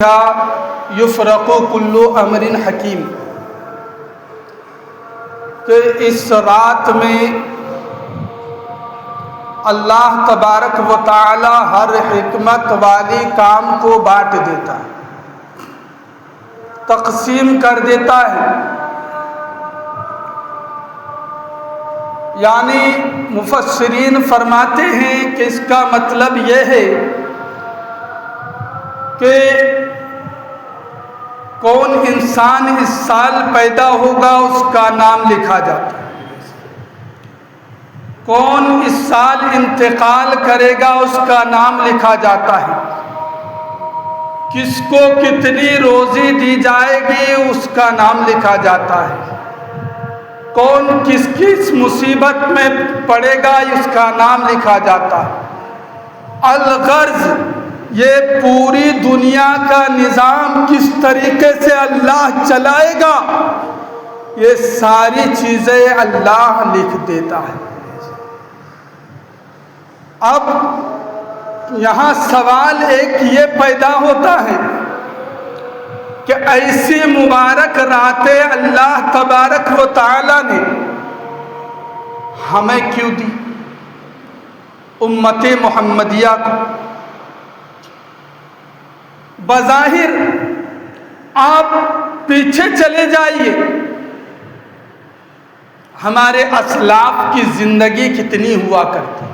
یفرق کل امر حکیم کہ اس رات میں اللہ تبارک و تعالی ہر حکمت والی کام کو بانٹ دیتا ہے، تقسیم کر دیتا ہے۔ یعنی مفسرین فرماتے ہیں کہ اس کا مطلب یہ ہے کہ کون انسان اس سال پیدا ہوگا اس کا نام لکھا جاتا ہے، کون اس سال انتقال کرے گا اس کا نام لکھا جاتا ہے، کس کو کتنی روزی دی جائے گی اس کا نام لکھا جاتا ہے، کون کس کس مصیبت میں پڑے گا اس کا نام لکھا جاتا ہے۔ الغرض یہ پوری دنیا کا نظام کس طریقے سے اللہ چلائے گا یہ ساری چیزیں اللہ لکھ دیتا ہے۔ اب یہاں سوال ایک یہ پیدا ہوتا ہے کہ ایسی مبارک راتیں اللہ تبارک و تعالی نے ہمیں کیوں دی، امت محمدیہ کو؟ بظاہر آپ پیچھے چلے جائیے، ہمارے اسلاف کی زندگی کتنی ہوا کرتی تھی،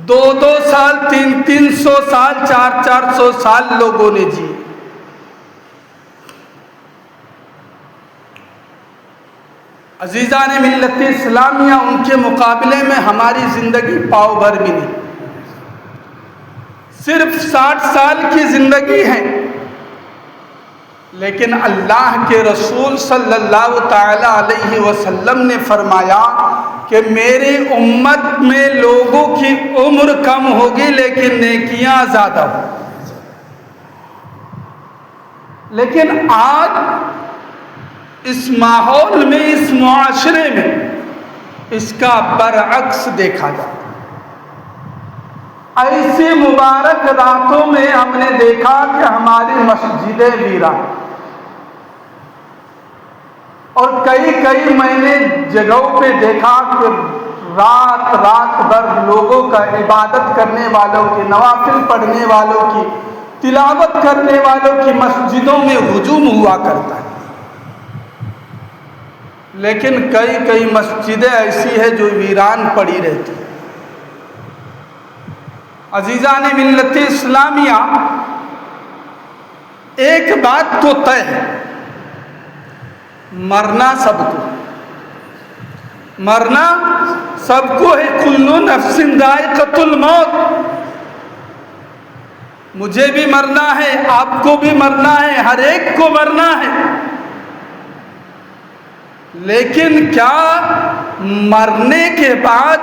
2 سال 300 سال 400 سال لوگوں نے جی۔ عزیزان ملت اسلامیہ، ان کے مقابلے میں ہماری زندگی پاؤ بھر بھی نہیں، صرف 60 سال کی زندگی ہے، لیکن اللہ کے رسول صلی اللہ تعالی علیہ وسلم نے فرمایا کہ میری امت میں لوگوں کی عمر کم ہوگی لیکن نیکیاں زیادہ ہوں۔ لیکن آج اس ماحول میں، اس معاشرے میں اس کا برعکس دیکھا جاتا ہے۔ ایسی مبارک راتوں میں ہم نے دیکھا کہ ہماری مسجدیں ویران، اور کئی میں نے جگہوں پہ دیکھا کہ رات بھر لوگوں کا عبادت کرنے والوں کی، نوافل پڑھنے والوں کی، تلاوت کرنے والوں کی مسجدوں میں ہجوم ہوا کرتا ہے، لیکن کئی مسجدیں ایسی ہیں جو ویران پڑی رہتی ہیں۔ عزیزان ملت اسلامیہ، ایک بات تو طے ہے، مرنا سب کو ہے، کل نفس ذائقۃ الموت۔ مجھے بھی مرنا ہے، آپ کو بھی مرنا ہے، ہر ایک کو مرنا ہے، لیکن کیا مرنے کے بعد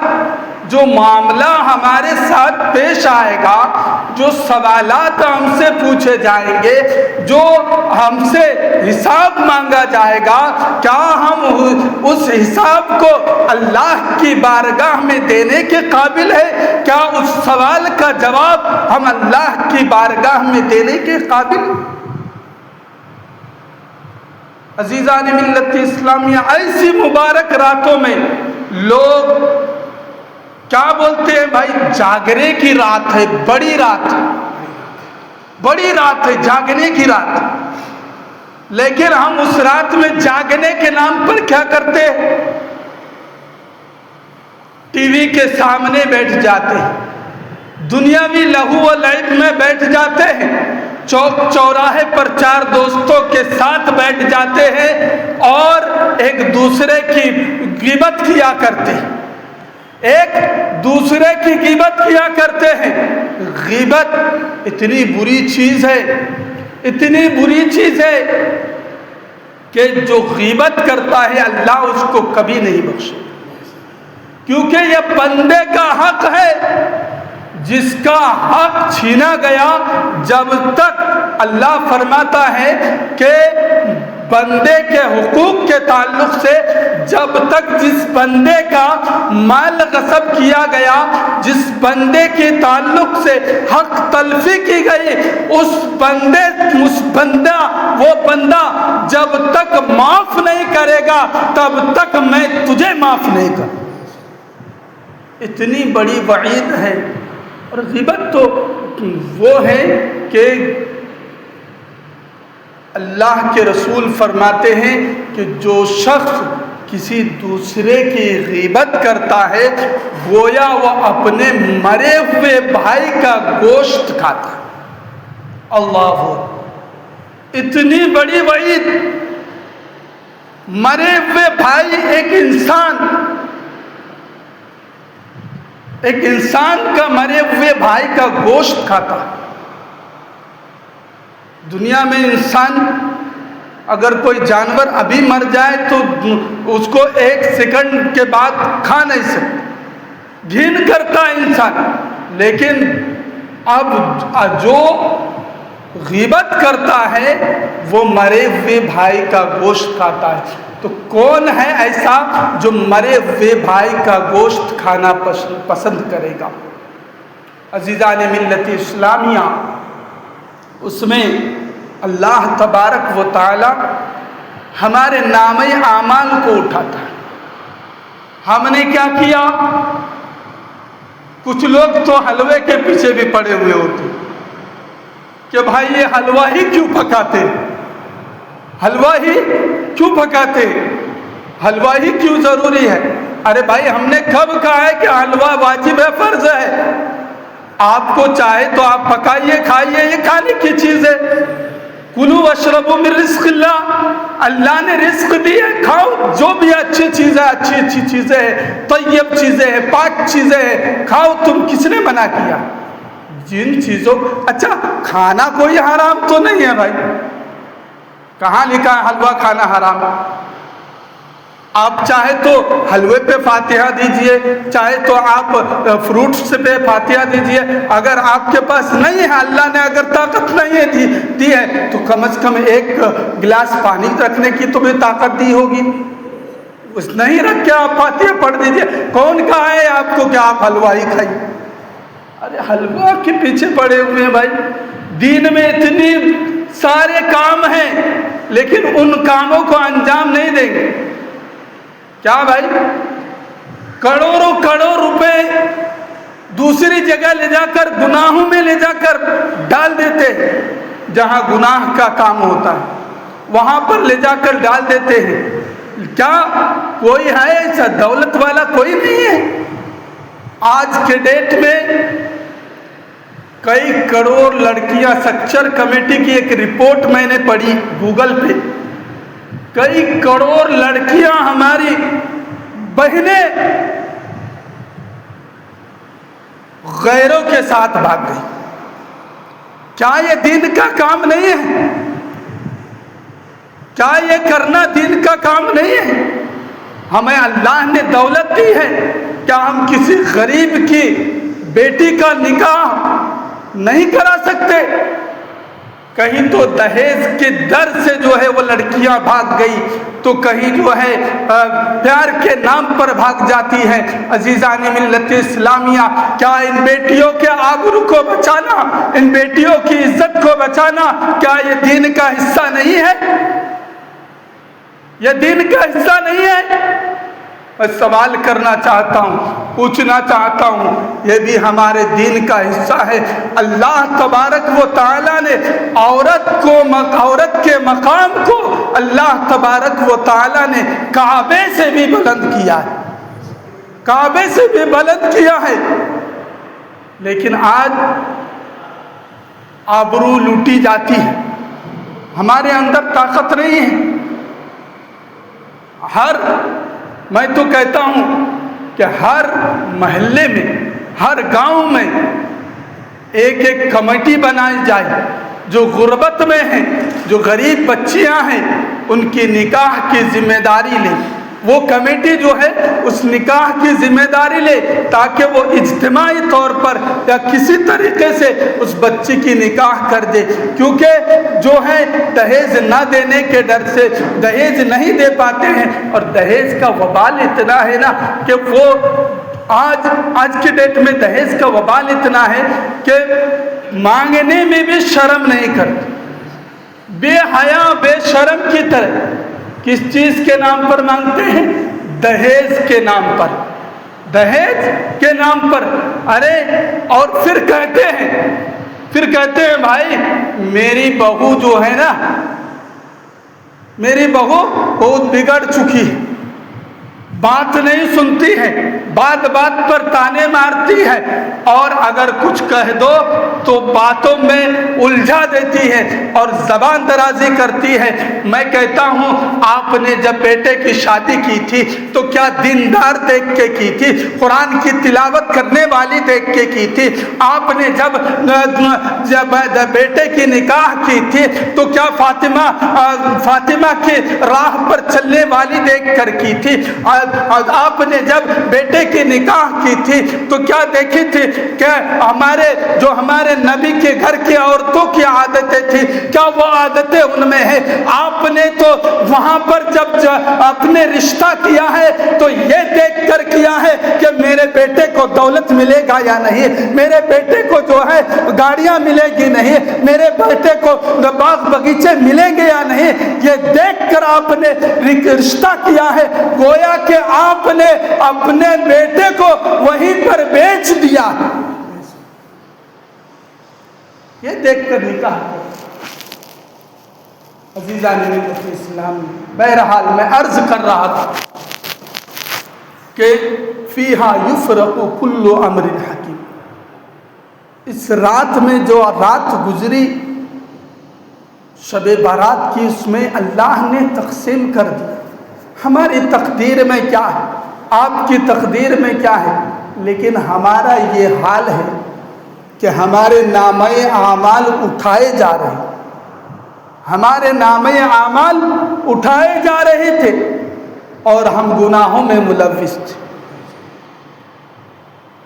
جو معاملہ ہمارے ساتھ پیش آئے گا، جو سوالات ہم سے پوچھے جائیں گے، جو ہم سے حساب مانگا جائے گا، کیا ہم اس حساب کو اللہ کی بارگاہ میں دینے کے قابل ہے؟ کیا اس سوال کا جواب ہم اللہ کی بارگاہ میں دینے کے قابل ہیں؟ عزیزان ملت اسلامیہ، ایسی مبارک راتوں میں لوگ کیا بولتے ہیں؟ بھائی جاگنے کی رات ہے، بڑی رات ہے، جاگنے کی رات۔ لیکن ہم اس رات میں جاگنے کے نام پر کیا کرتے ہیں؟ ٹی وی کے سامنے بیٹھ جاتے ہیں، دنیاوی لہو و لعب میں بیٹھ جاتے ہیں، چوک چوراہے پر 4 دوستوں کے ساتھ بیٹھ جاتے ہیں اور ایک دوسرے کی غیبت کیا کرتے ہیں، ایک دوسرے کی غیبت کیا کرتے ہیں۔ غیبت اتنی بری چیز ہے کہ جو غیبت کرتا ہے اللہ اس کو کبھی نہیں بخشے، کیونکہ یہ بندے کا حق ہے، جس کا حق چھینا گیا، جب تک اللہ فرماتا ہے کہ بندے کے حقوق کے تعلق سے جب تک جس بندے کا مال غصب کیا گیا، جس بندے کے تعلق سے حق تلفی کی گئی، اس بندہ وہ بندہ جب تک معاف نہیں کرے گا تب تک میں تجھے معاف نہیں کروں۔ اتنی بڑی وعید ہے۔ اور غیبت تو وہ ہے کہ اللہ کے رسول فرماتے ہیں کہ جو شخص کسی دوسرے کی غیبت کرتا ہے گویا وہ اپنے مرے ہوئے بھائی کا گوشت کھاتا ہے۔ اللہ اکبر، اتنی بڑی وعید۔ مرے ہوئے بھائی، ایک انسان کا مرے ہوئے بھائی کا گوشت کھاتا ہے۔ دنیا میں انسان اگر کوئی جانور ابھی مر جائے تو اس کو 1 سیکنڈ کے بعد کھا نہیں سکتا، گھن کرتا ہے انسان۔ لیکن اب جو غیبت کرتا ہے وہ مرے ہوئے بھائی کا گوشت کھاتا ہے۔ تو کون ہے ایسا جو مرے ہوئے بھائی کا گوشت کھانا پسند کرے گا؟ عزیزان ملت اسلامیہ، اس میں اللہ تبارک و تعالی ہمارے نامہ اعمال کو اٹھاتا ہے۔ ہم نے کیا کیا؟ کچھ لوگ تو حلوے کے پیچھے بھی پڑے ہوئے ہوتے کہ بھائی یہ حلوہ ہی کیوں پکاتے، حلوہ ہی کیوں پکاتے، حلوہ ہی کیوں ضروری ہے؟ ارے بھائی، ہم نے کب کہا ہے کہ حلوہ واجب ہے، فرض ہے؟ آپ کو چاہے تو آپ پکائیے، کھائیے، یہ کھانے کی چیز ہے۔ کلوا واشربوا من رزق اللہ، اللہ نے رزق دی ہے، کھاؤ جو بھی اچھی چیز ہے، اچھی چیزیں ہیں، طیب چیزیں ہیں، پاک چیزیں ہیں، کھاؤ۔ تم کس نے منع کیا؟ جن چیزوں اچھا کھانا کوئی حرام تو نہیں ہے بھائی، کہاں لکھا ہے حلوہ کھانا حرام؟ آپ چاہے تو حلوے پہ فاتحہ دیجئے، چاہے تو آپ فروٹس پہ فاتحہ دیجئے۔ اگر آپ کے پاس نہیں ہے، اللہ نے اگر طاقت نہیں دی ہے تو کم از کم 1 گلاس پانی رکھنے کی تو بھی طاقت دی ہوگی، اس نہیں رکھ کے آپ فاتحہ پڑھ دیجئے۔ کون کہا ہے آپ کو کہ آپ حلوہ ہی کھائیے؟ ارے حلوہ کے پیچھے پڑے ہوئے ہیں بھائی۔ دین میں اتنی سارے کام ہیں لیکن ان کاموں کو انجام نہیں دیں گے۔ کیا بھائی؟ کروڑوں روپے دوسری جگہ لے جا کر، گناہوں میں لے جا کر ڈال دیتے ہیں۔ جہاں گناہ کا کام ہوتا ہے وہاں پر لے جا کر ڈال دیتے ہیں۔ کیا کوئی ہے ایسا دولت والا؟ کوئی نہیں ہے۔ آج کے ڈیٹ میں کئی کروڑ لڑکیاں، سکچر کمیٹی کی ایک رپورٹ میں نے پڑھی گوگل پہ، کئی کروڑ لڑکیاں ہماری بہنیں غیروں کے ساتھ بھاگ گئی۔ کیا یہ دین کا کام نہیں ہے؟ کیا یہ کرنا دین کا کام نہیں ہے؟ ہمیں اللہ نے دولت دی ہے، کیا ہم کسی غریب کی بیٹی کا نکاح نہیں کرا سکتے؟ کہیں تو دہیج کے در سے جو ہے وہ لڑکیاں بھاگ گئی، تو کہیں جو ہے پیار کے نام پر بھاگ جاتی ہیں۔ عزیزان ملت اسلامیہ، کیا ان بیٹیوں کے آبرو کو بچانا، ان بیٹیوں کی عزت کو بچانا کیا یہ دین کا حصہ نہیں ہے؟ یہ دین کا حصہ نہیں ہے؟ میں سوال کرنا چاہتا ہوں، پوچھنا چاہتا ہوں، یہ بھی ہمارے دین کا حصہ ہے۔ اللہ تبارک و تعالیٰ نے عورت کے مقام کو اللہ تبارک و تعالیٰ نے کعبے سے بھی بلند کیا ہے، کعبے سے بھی بلند کیا ہے۔ لیکن آج آبرو لوٹی جاتی ہے، ہمارے اندر طاقت نہیں ہے۔ میں تو کہتا ہوں کہ ہر محلے میں، ہر گاؤں میں ایک کمیٹی بنائی جائے جو غربت میں ہیں، جو غریب بچیاں ہیں، ان کی نکاح کی ذمہ داری لیں، وہ کمیٹی جو ہے اس نکاح کی ذمہ داری لے تاکہ وہ اجتماعی طور پر یا کسی طریقے سے اس بچی کی نکاح کر دے، کیونکہ جو ہے دہیج نہ دینے کے ڈر سے دہیج نہیں دے پاتے ہیں، اور دہیج کا وبال اتنا ہے نا کہ وہ آج کی ڈیٹ میں دہیج کا وبال اتنا ہے کہ مانگنے میں بھی شرم نہیں کرتے، بے حیا بے شرم کی طرح۔ کس چیز کے نام پر مانگتے ہیں؟ دہیج کے نام پر، دہیج کے نام پر۔ ارے اور پھر کہتے ہیں بھائی میری بہو جو ہے نا، میری بہو بہت بگڑ چکی ہے، بات نہیں سنتی ہے، بات بات پر تانے مارتی ہے، اور اگر کچھ کہہ دو تو باتوں میں الجھا دیتی ہے اور زبان درازی کرتی ہے۔ میں کہتا ہوں آپ نے جب بیٹے کی شادی کی تھی تو کیا دیندار دیکھ کے کی تھی؟ قرآن کی تلاوت کرنے والی دیکھ کے کی تھی؟ آپ نے جب بیٹے کی نکاح کی تھی تو کیا فاطمہ کی راہ پر چلنے والی دیکھ کر کی تھی؟ آپ نے جب بیٹے کی نکاح کی تھی تو کیا دیکھی تھی کہ ہمارے نبی کے گھر کی عورتوں کی عادتیں تھی، کیا وہ عادتیں ان میں ہیں؟ آپ نے تو وہاں پر جب اپنے رشتہ کیا ہے تو یہ دیکھ کر کیا ہے کہ میرے بیٹے کو دولت ملے گا یا نہیں، میرے بیٹے کو جو ہے گاڑیاں ملے گی نہیں، میرے بیٹے کو باغ بغیچے ملیں گے یا نہیں، یہ دیکھ کر آپ نے رشتہ کیا ہے۔ گویا کہ آپ نے اپنے بیٹے کو وہیں پر بیچ دیا، یہ دیکھ کر نکاح کیا۔ عزیزان ملت اسلام، بہرحال میں عرض کر رہا تھا کہ فیہا یفرق کل امر حکیم، اس رات میں جو رات گزری شب بارات کی، اس میں اللہ نے تقسیم کر دیا۔ ہماری تقدیر میں کیا ہے، آپ کی تقدیر میں کیا ہے، لیکن ہمارا یہ حال ہے کہ ہمارے نامہ اعمال اٹھائے جا رہے ہیں، ہمارے نامہ اعمال اٹھائے جا رہے تھے اور ہم گناہوں میں ملوث تھے۔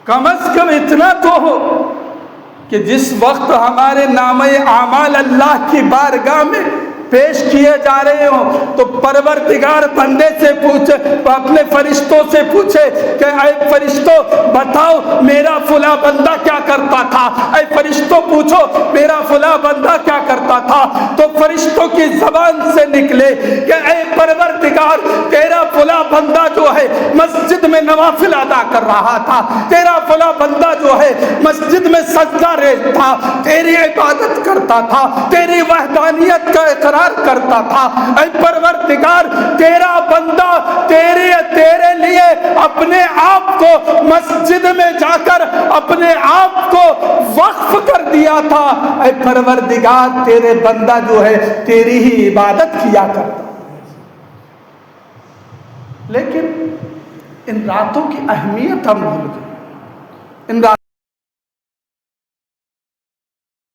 کم از کم اتنا تو ہو کہ جس وقت ہمارے نامہ اعمال اللہ کی بارگاہ میں پیش کیے جا رہے ہوں تو پروردگار بندے سے پوچھے، اپنے فرشتوں سے پوچھے کہ اے فرشتوں بتاؤ میرا فلاں بندہ کیا کرتا تھا، اے فرشتوں پوچھو میرا فلاں بندہ کیا کرتا تھا، تو فرشتوں کی زبان سے نکلے کہ اے پروردگار تیرا فلاں بندہ جو ہے مسجد میں نوافل ادا کر رہا تھا، تیرا فلاں بندہ جو ہے مسجد میں سجدہ ریز تھا، تیری عبادت کرتا تھا، تیری وحدانیت کا اقرار کرتا تھا، اے پروردگار تیرا بندہ تیرے لیے اپنے آپ کو مسجد میں جا کر اپنے آپ کو وقف کر دیا تھا، اے پروردگار تیرے بندہ جو ہے تیری ہی عبادت کیا کرتا۔ لیکن ان راتوں کی اہمیت ہم بھول گئے، ان راتوں